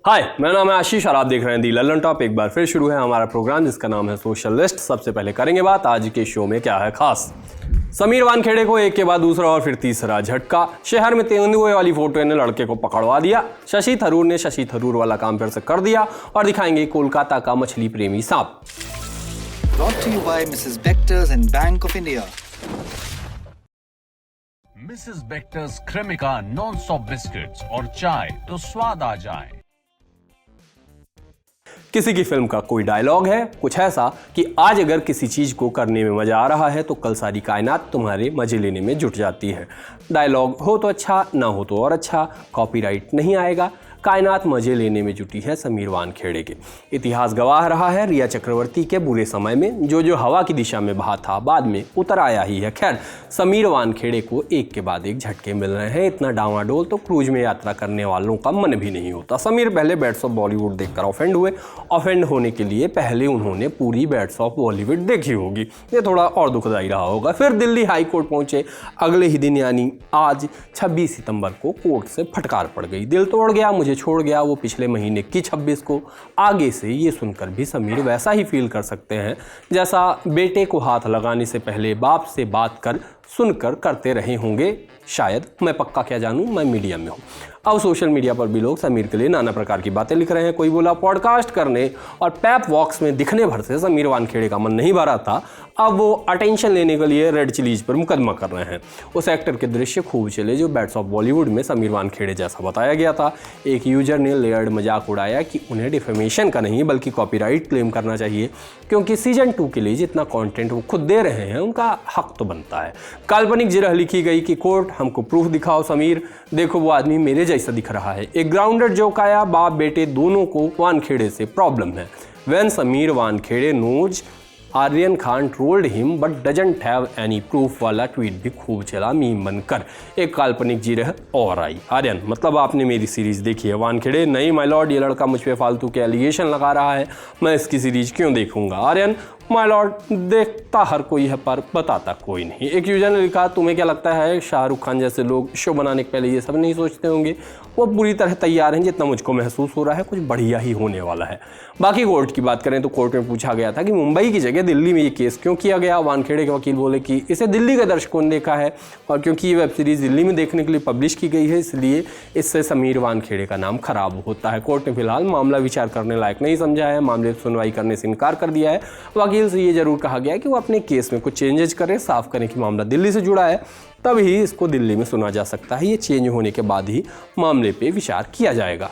हाय, मेरा नाम है आशीष और आप देख रहे हैं दी ललन टॉप। एक बार फिर शुरू है हमारा प्रोग्राम जिसका नाम है सोशल लिस्ट। सबसे पहले करेंगे बात आज के शो में क्या है खास। समीर वानखेड़े को एक के बाद दूसरा और फिर तीसरा झटका। शहर में तेंदुए वाली फोटो ने लड़के को पकड़वा दिया। शशि थरूर ने शशि थरूर वाला काम फिर से कर दिया और दिखाएंगे कोलकाता का मछली प्रेमी सांप। Brought to you by Mrs. Bectors and Bank of India. Mrs Bectors Cremica non stop biscuits और चाय तो स्वाद आ जाए। किसी की फिल्म का कोई डायलॉग है कुछ ऐसा कि आज अगर किसी चीज को करने में मजा आ रहा है तो कल सारी कायनात तुम्हारे मजे लेने में जुट जाती है। डायलॉग हो तो अच्छा, ना हो तो और अच्छा, कॉपीराइट नहीं आएगा। कायनात मजे लेने में जुटी है समीर वानखेड़े के। इतिहास गवाह रहा है रिया चक्रवर्ती के बुरे समय में जो हवा की दिशा में बहा था बाद में उतर आया ही है। खैर, समीर वानखेड़े को एक के बाद एक झटके मिल रहे हैं। इतना डावाडोल तो क्रूज में यात्रा करने वालों का मन भी नहीं होता। समीर पहले बैट्स ऑफ बॉलीवुड देखकर ऑफेंड हुए। ऑफेंड होने के लिए पहले उन्होंने पूरी बैट्स ऑफ बॉलीवुड देखी होगी, ये थोड़ा और दुखदायी रहा होगा। फिर दिल्ली हाई कोर्ट पहुंचे। अगले ही दिन यानी आज 26 सितंबर को कोर्ट से फटकार पड़ गई। दिल तोड़ गया, मुझे छोड़ गया वो पिछले महीने की 26 को। आगे से ये सुनकर भी समीर वैसा ही फील कर सकते हैं जैसा बेटे को हाथ लगाने से पहले बाप से बात कर सुनकर करते रहे होंगे शायद। मैं पक्का क्या जानूं, मैं मीडिया में हूं। अब सोशल मीडिया पर भी लोग समीर के लिए नाना प्रकार की बातें लिख रहे हैं। कोई बोला पॉडकास्ट करने और पैप वॉक्स में दिखने भर से समीर वानखेड़े का मन नहीं भरा था, अब वो अटेंशन लेने के लिए रेड चिलीज पर मुकदमा कर रहे हैं। उस एक्टर के दृश्य खूब चले जो बैट्स ऑफ बॉलीवुड में समीर वानखेड़े जैसा बताया गया था। एक यूजर ने लेयर्ड मजाक उड़ाया कि उन्हें डिफेमेशन का नहीं बल्कि कॉपीराइट क्लेम करना चाहिए क्योंकि सीजन 2 के लिए जितना कंटेंट वो खुद दे रहे हैं उनका हक तो बनता है। काल्पनिक जिरह लिखी गई कि कोर्ट हमको प्रूफ दिखाओ समीर, देखो वो आदमी मेरे जैसा दिख रहा है। एक ग्राउंडेड जोक आया, बाप बेटे दोनों को वानखेड़े से प्रॉब्लम है। When Sameer Wankhede knows Aryan Khan trolled him but doesn't have any proof वाला ट्वीट भी खूब चला मीम बनकर। एक काल्पनिक जिरह और आई। आर्यन, मतलब आपने मेरी सीरीज देखी है? वानखेड़े, नहीं माय लॉर्ड, ये लड़का मुझ पे फालतू के एलिगेशन लगा रहा है, मैं इसकी सीरीज क्यों देखूंगा? आर्यन, माय लॉर्ड, देखता हर कोई है पर बताता कोई नहीं। एक यूजर ने लिखा, तुम्हें क्या लगता है शाहरुख खान जैसे लोग शो बनाने के पहले ये सब नहीं सोचते होंगे? वो पूरी तरह तैयार हैं, जितना मुझको महसूस हो रहा है कुछ बढ़िया ही होने वाला है। बाकी कोर्ट की बात करें तो कोर्ट में पूछा गया था कि मुंबई की जगह दिल्ली में ये केस क्यों किया गया। वानखेड़े के वकील बोले कि इसे दिल्ली के दर्शकों ने देखा है और क्योंकि ये वेब सीरीज दिल्ली में देखने के लिए पब्लिश की गई है इसलिए इससे समीर वानखेड़े का नाम खराब होता है। कोर्ट ने फिलहाल मामला विचार करने लायक नहीं समझा है, मामले की सुनवाई करने से इनकार कर दिया है। वकील से ये जरूर कहा गया कि वो अपने केस में कुछ चेंजेस करें, साफ करें कि मामला दिल्ली से जुड़ा है, तभी इसको दिल्ली में सुना जा सकता है। ये चेंज होने के बाद ही मामले पे विचार किया जाएगा।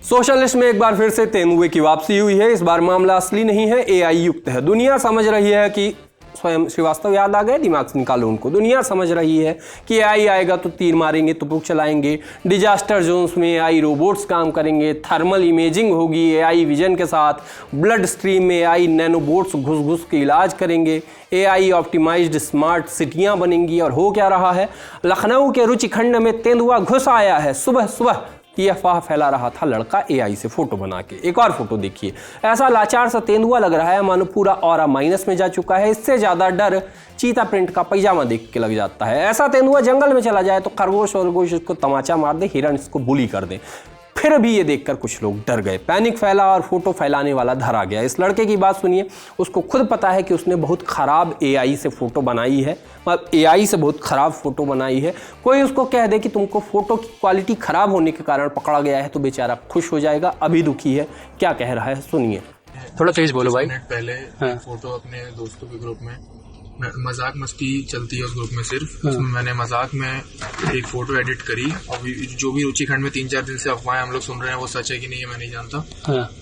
सोशल लिस्ट में एक बार फिर से तेंदुए की वापसी हुई है। इस बार मामला असली नहीं है, एआई युक्त है। दुनिया समझ रही है कि स्वयं श्रीवास्तव याद आ गए, दिमाग से निकालो उनको। दुनिया समझ रही है कि एआई आएगा तो तीर मारेंगे, तुपुक चलाएंगे। डिजास्टर जोन्स में एआई रोबोट्स काम करेंगे, थर्मल इमेजिंग होगी एआई विजन के साथ, ब्लड स्ट्रीम में एआई नैनोबोट्स घुस घुस के इलाज करेंगे, एआई ऑप्टिमाइज्ड स्मार्ट सिटियां बनेंगी। और हो क्या रहा है, लखनऊ के रुचिखंड में तेंदुआ घुस आया है। सुबह सुबह ये अफवाह फैला रहा था लड़का एआई से फोटो बना के। एक और फोटो देखिए, ऐसा लाचार सा तेंदुआ लग रहा है मानो पूरा ऑरा माइनस में जा चुका है। इससे ज्यादा डर चीता प्रिंट का पैजामा देख के लग जाता है। ऐसा तेंदुआ जंगल में चला जाए तो खरगोश और गोश इसको तमाचा मार दे, हिरण इसको बुली कर दे। फिर भी ये देखकर कुछ लोग डर गए, पैनिक फैला और फोटो फैलाने वाला धरा गया। इस लड़के की बात सुनिए, उसको खुद पता है कि उसने बहुत खराब एआई से फोटो बनाई है, मतलब एआई से बहुत खराब फोटो बनाई है। कोई उसको कह दे कि तुमको फोटो की क्वालिटी खराब होने के कारण पकड़ा गया है तो बेचारा खुश हो जाएगा। अभी दुखी है, क्या कह रहा है सुनिए। थोड़ा तेज बोलो भाई। पहले फोटो अपने दोस्तों के ग्रुप में मजाक मस्ती चलती है उस ग्रुप में सिर्फ उसमें मैंने मजाक में एक फोटो एडिट करी और जो भी रुचिखंड में 3-4 दिन से अफवाहें हम लोग सुन रहे हैं वो सच है कि नहीं है मैं नहीं जानता।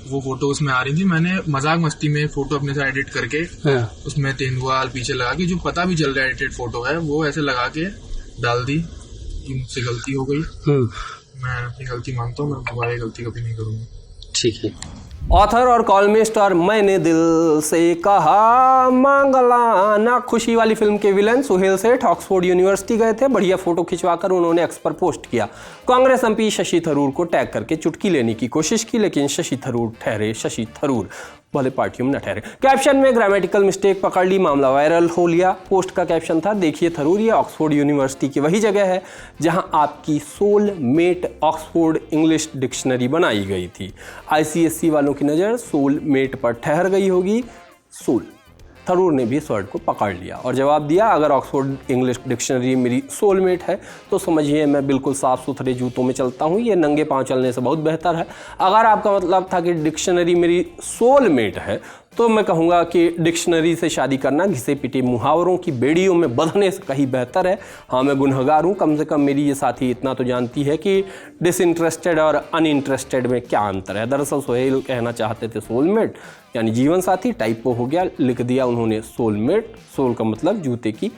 वो फोटो उसमें आ रही थी, मैंने मजाक मस्ती में फोटो अपने से एडिट करके उसमें तेंदुआ पीछे लगा के जो पता भी चल रहा है एडिटेड फोटो है वो ऐसे लगा के डाल दी। मुझसे गलती हो गई, मैं अपनी गलती मानता हूँ, मैं दोबारा गलती कभी नहीं करूँगा। ठीक है। ऑथर और कॉलमिस्ट और मैंने दिल से कहा मांगलाना खुशी वाली फिल्म के विलन सुहेल सेठ ऑक्सफोर्ड यूनिवर्सिटी गए थे। बढ़िया फोटो खिंचवाकर उन्होंने एक्स पर पोस्ट किया। कांग्रेस एमपी शशि थरूर को टैग करके चुटकी लेने की कोशिश की लेकिन शशि थरूर ठहरे शशि थरूर। भले पार्टियों में न ठहरे। कैप्शन में ग्रामेटिकल मिस्टेक पकड़ ली, मामला वायरल हो लिया। पोस्ट का कैप्शन था, देखिए थरूर ये ऑक्सफोर्ड यूनिवर्सिटी की वही जगह है जहां आपकी soul mate Oxford English Dictionary बनाई गई थी। ICSE वालों की नज़र सोल मेट पर ठहर गई होगी। सोल थरूर ने भी इस वर्ड को पकड़ लिया और जवाब दिया, अगर ऑक्सफोर्ड इंग्लिश डिक्शनरी मेरी सोलमेट है तो समझिए मैं बिल्कुल साफ़ सुथरे जूतों में चलता हूँ, ये नंगे पाँव चलने से बहुत बेहतर है। अगर आपका मतलब था कि डिक्शनरी मेरी सोलमेट है तो मैं कहूँगा कि डिक्शनरी से शादी करना घिसे पिटे मुहावरों की बेड़ियों में बंधने से कहीं बेहतर है। हाँ, मैं गुनहगार हूँ, कम से कम मेरी ये साथी इतना तो जानती है कि डिसइंटरेस्टेड और अनइंटरेस्टेड में क्या अंतर है। दरअसल सोहेल कहना चाहते थे सोलमेट यानी जीवन साथी, टाइपो हो गया, लिख दिया उन्होंने सोलमेट। सोल का मतलब जूते की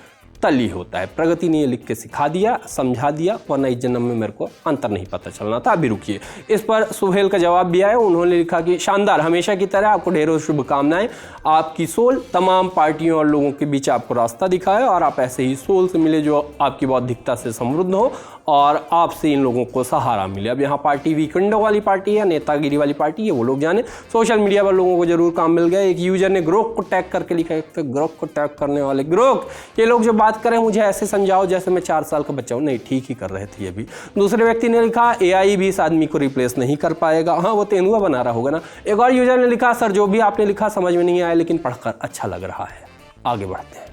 तली होता है। प्रगति ने ये लिख के सिखा दिया, समझा दिया, वरना इस जन्म में मेरे को अंतर नहीं पता चलना था। अभी रुकिए, इस पर सोहेल का जवाब भी आया। उन्होंने लिखा कि शानदार, हमेशा की तरह आपको ढेरों शुभकामनाएं। आपकी सोल तमाम पार्टियों और लोगों के बीच आपको रास्ता दिखाए और आप ऐसे ही सोल से मिले जो आपकी बौद्धिकता से समृद्ध हो और आपसे इन लोगों को सहारा मिले। अब यहाँ पार्टी वीकेंडों वाली पार्टी है, नेतागिरी वाली पार्टी है, वो लोग जाने। सोशल मीडिया पर लोगों को जरूर काम मिल गया। एक यूजर ने ग्रोक को टैग करके लिखा है, तो ग्रोक को टैग करने वाले ग्रोक, ये लोग जो बात करें मुझे ऐसे समझाओ जैसे मैं 4 साल का बच्चा हूँ। नहीं, ठीक ही कर रहे थे ये भी। दूसरे व्यक्ति ने लिखा, AI भी इस आदमी को रिप्लेस नहीं कर पाएगा। हाँ, वो तेंदुआ बना रहा होगा ना। एक और यूजर ने लिखा, सर जो भी आपने लिखा समझ में नहीं आया लेकिन पढ़कर अच्छा लग रहा है। आगे बढ़ते हैं।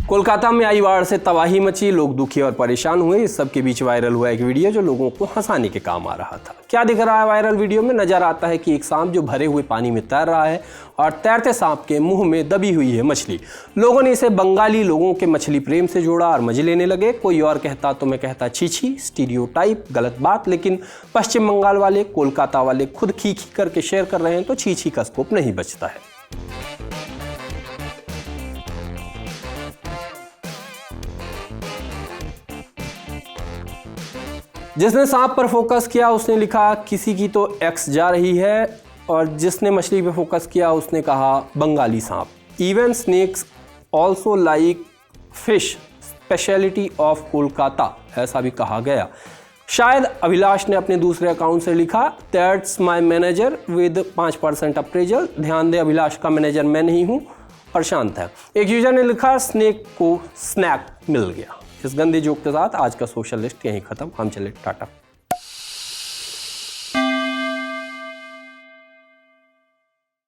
कोलकाता में आई बाढ़ से तबाही मची, लोग दुखी और परेशान हुए। इस सब के बीच वायरल हुआ एक वीडियो जो लोगों को हंसाने के काम आ रहा था। क्या दिख रहा है वायरल वीडियो में? नजर आता है कि एक सांप जो भरे हुए पानी में तैर रहा है और तैरते सांप के मुंह में दबी हुई है मछली। लोगों ने इसे बंगाली लोगों के मछली प्रेम से जोड़ा और मजे लेने लगे। कोई और कहता तो मैं कहता छी छी, स्टीरियोटाइप, गलत बात। लेकिन पश्चिम बंगाल वाले, कोलकाता वाले खुद खी खी करके शेयर कर रहे हैं तो छी छी का स्कोप नहीं बचता है। जिसने सांप पर फोकस किया उसने लिखा, किसी की तो एक्स जा रही है, और जिसने मछली पर फोकस किया उसने कहा बंगाली सांप। Even snakes also like fish, speciality of Kolkata, ऐसा भी कहा गया। शायद अभिलाष ने अपने दूसरे अकाउंट से लिखा, that's my manager with 5% appraisal. ध्यान दे, अभिलाष का मैनेजर मैं नहीं हूँ और शांत है। एक यूजर ने लिखा, स्नेक को स्नैक मिल गया। इस गंदे जोक के साथ आज का सोशल लिस्ट यहीं खत्म। हम चले टाटा।